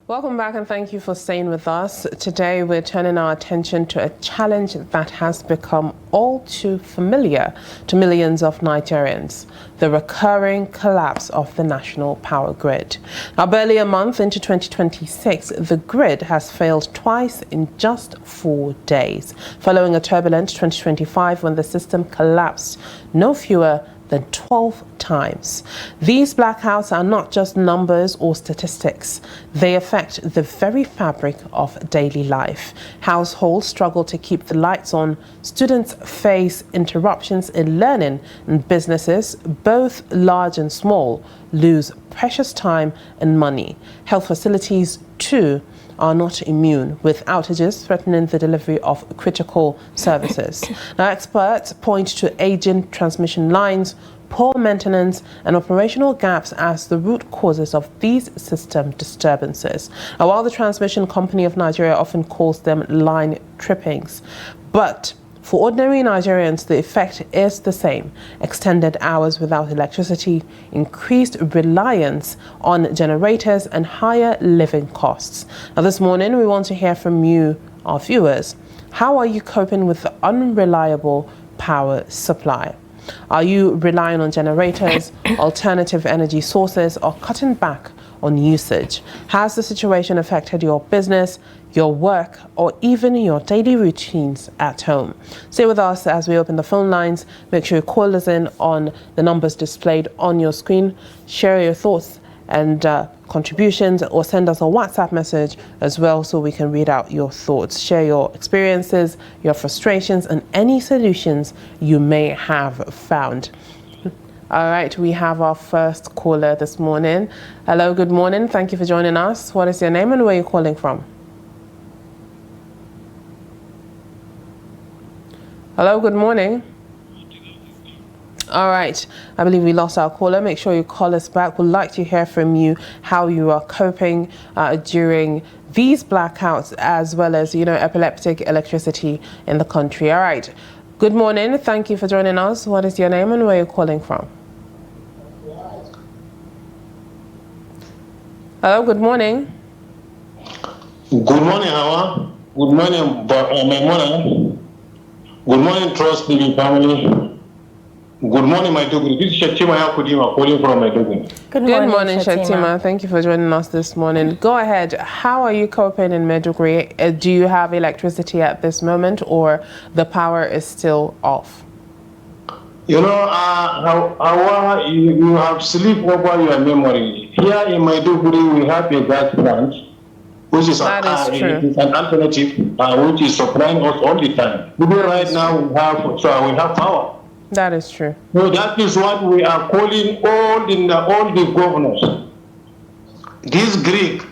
Welcome back and thank you for staying with us. Today we're turning our attention to a challenge that has become all too familiar to millions of Nigerians: the recurring collapse of the national power grid. Now, barely a month into 2026, the grid has failed twice in just 4 days, following a turbulent 2025 when the system collapsed no fewer than 12 times. These blackouts are not just numbers or statistics. They affect the very fabric of daily life. Households struggle to keep the lights on, students face interruptions in learning, and businesses, both large and small, lose precious time and money. Health facilities, too, are not immune, with outages threatening the delivery of critical services. Now, experts point to aging transmission lines, poor maintenance, and operational gaps as the root causes of these system disturbances. Now, while the Transmission Company of Nigeria often calls them line trippings, but for ordinary Nigerians, the effect is the same: extended hours without electricity, increased reliance on generators, and higher living costs. Now, this morning, we want to hear from you, our viewers. How are you coping with the unreliable power supply? Are you relying on generators, alternative energy sources, or cutting back on usage? Has the situation affected your business, your work, or even your daily routines at home? Stay with us as we open the phone lines. Make sure you call us in on the numbers displayed on your screen. Share your thoughts and contributions, or send us a WhatsApp message as well so we can read out your thoughts. Share your experiences, your frustrations, and any solutions you may have found. All right, we have our first caller this morning. Hello, good morning. Thank you for joining us. What is your name and where are you calling from? Hello, good morning. All right, I believe we lost our caller. Make sure you call us back. We'd like to hear from you how you are coping during these blackouts, as well as, epileptic electricity in the country. All right, good morning. Thank you for joining us. What is your name and where are you calling from? Hello, good morning. Good morning, Hauwa. Good morning, Maimuna. Good morning, Trust TV family. Good morning, Maiduguri. This is Shatima Yakudima calling from Maiduguri. Good morning, Shatima. Thank you for joining us this morning. Go ahead. How are you coping in Maiduguri? Do you have electricity at this moment, or the power is still off? You have sleep over your memory. Here in Maiduguri, we have a gas plant, which is an alternative, which is supplying us all the time. Right now, we have power. That is true. So that is what we are calling all the governors. This Greek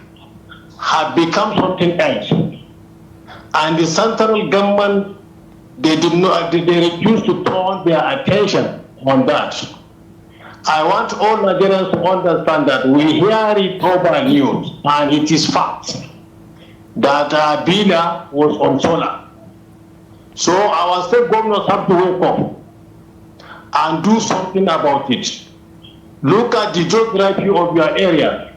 had become something else, and the central government they refused to turn their attention on that. I want all Nigerians to understand that we hear it over news, and it is fact that Bila was on solar. So our state governors have to wake up and do something about it. Look at the geography of your area.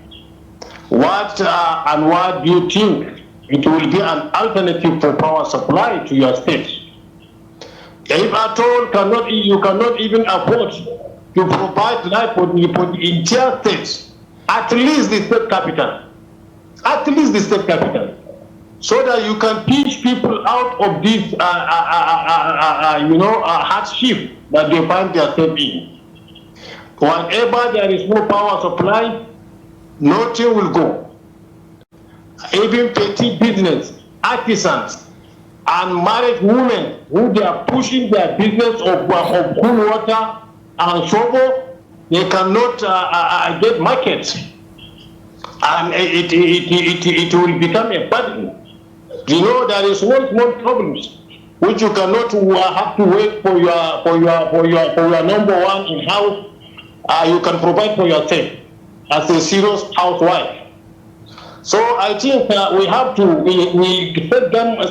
What do you think it will be an alternative for power supply to your state? If at all you cannot even afford to provide life for the entire states, at least the state capital. At least the state capital. So that you can teach people out of this hardship that they find themselves in. Whenever there is no power supply, nothing will go. Even petty business, artisans, and married women who they are pushing their business of cool water and shovel, they cannot get markets, and it will become a burden. There is one small problems which you cannot have to wait for your number one in house. You can provide for yourself as a serious housewife. So I think we have to,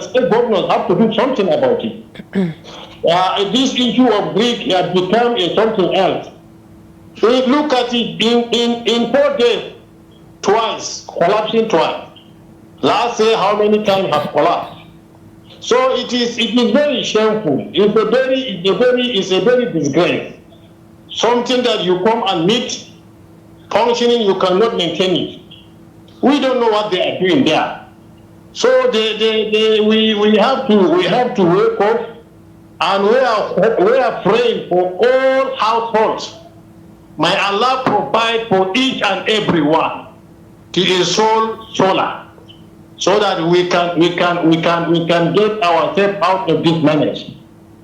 state governors have to do something about it. This issue of Greek has become something else. Look at it in 4 days, collapsing twice. Last year, how many times have collapsed? So it is very shameful. It's a very disgrace. Something that you come and meet functioning, you cannot maintain it. We don't know what they are doing there. So we have to wake up, and we are praying for all households. May Allah provide for each and every one to install solar, so that we can get ourselves out of this menace.